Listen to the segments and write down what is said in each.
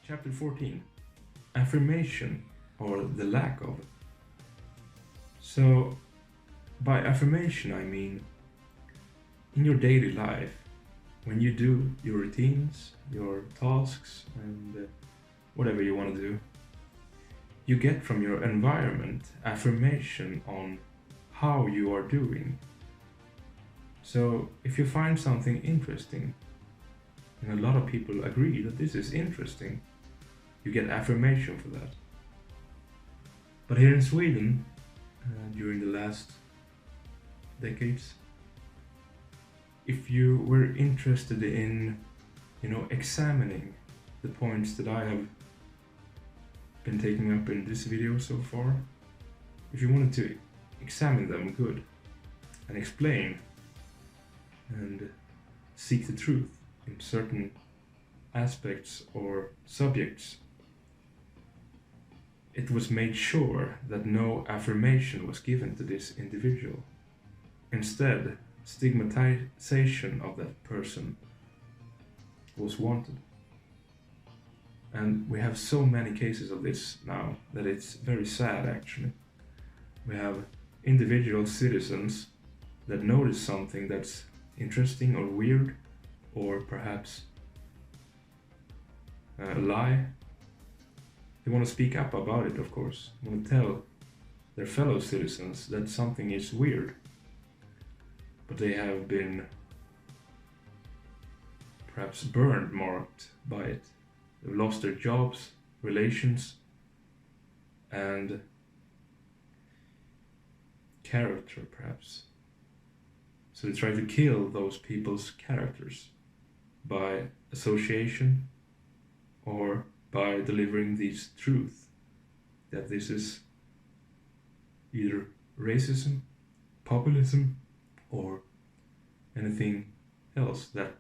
Chapter 14. Affirmation, or the lack of it. So, by affirmation I mean in your daily life, when you do your routines, your tasks, and whatever you want to do, you get from your environment affirmation on how you are doing. So, if you find something interesting, and a lot of people agree that this is interesting, you get affirmation for that. But here in Sweden, during the last decades, if you were interested in, examining the points that I have been taking up in this video so far, if you wanted to examine them good and explain and seek the truth in certain aspects or subjects, it was made sure that no affirmation was given to this individual. Instead, stigmatization of that person was wanted. And we have so many cases of this now that it's very sad, actually. We have individual citizens that notice something that's interesting or weird, or perhaps a lie. They want to speak up about it, of course. They want to tell their fellow citizens that something is weird. But they have been perhaps burned, marked by it. They've lost their jobs, relations, and character, perhaps. So they try to kill those people's characters by association or by delivering these truth that this is either racism, populism, or anything else that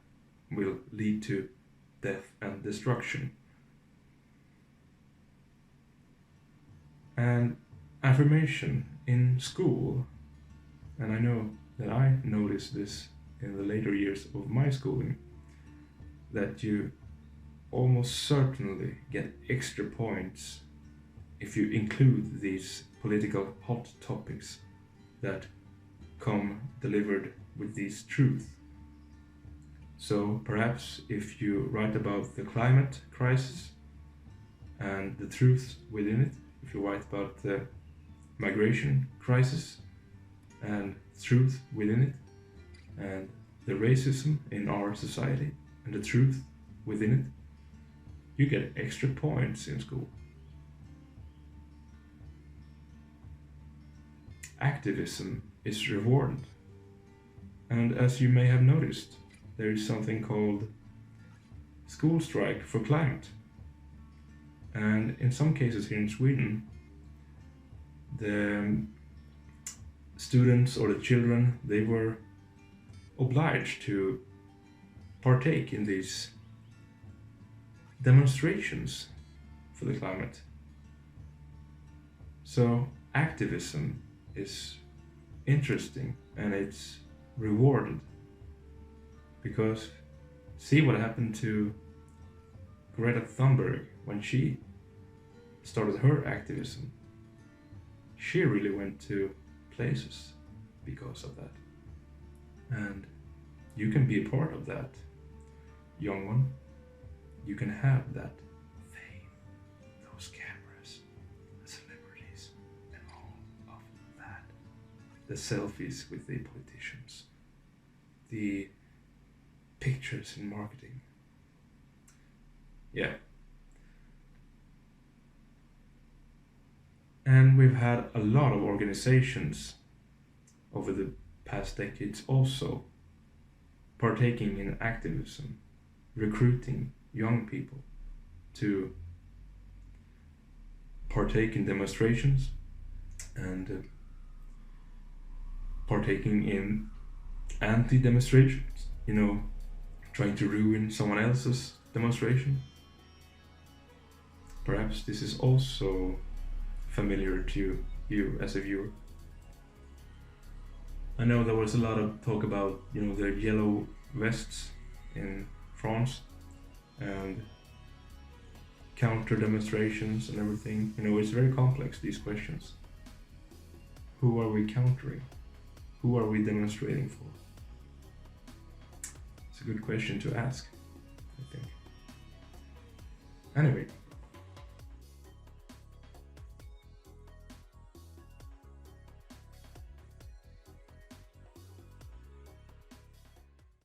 will lead to death and destruction. And affirmation in school, and I know that I noticed this in the later years of my schooling, that you almost certainly get extra points if you include these political hot topics that come delivered with these truths. So perhaps if you write about the climate crisis and the truths within it, if you write about the migration crisis and truth within it, and the racism in our society and the truth within it, you get extra points in school. Activism is rewarded. And as you may have noticed, there is something called school strike for climate. And in some cases here in Sweden, the students or the children, they were obliged to partake in these demonstrations for the climate. So activism is interesting and it's rewarded, because see what happened to Greta Thunberg when she started her activism. She really went to places because of that. And you can be a part of that, young one. You can have that fame, those cameras, the celebrities, and all of that. The selfies with the politicians, the pictures in marketing. Yeah. And we've had a lot of organizations over the past decades also partaking in activism, recruiting young people to partake in demonstrations and partaking in anti-demonstrations, trying to ruin someone else's demonstration. Perhaps this is also familiar to you as a viewer. I know there was a lot of talk about, the yellow vests in France, and counter demonstrations and everything. You know, it's very complex, these questions. Who are we countering? Who are we demonstrating for? It's a good question to ask, I think. Anyway,